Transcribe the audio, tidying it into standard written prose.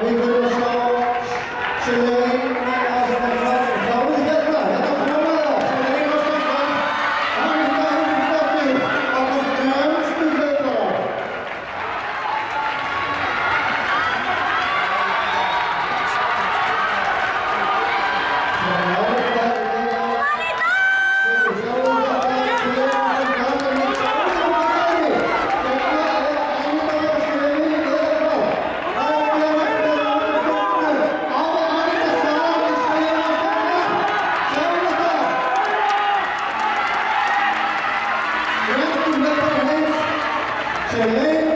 we willen zo Shalane als de vrouw is net klaar. Ja, dat gaan we wel. Shalane was net klaar. En we gaan nu dat nu. Op het kruis nu weer klaar. Shalane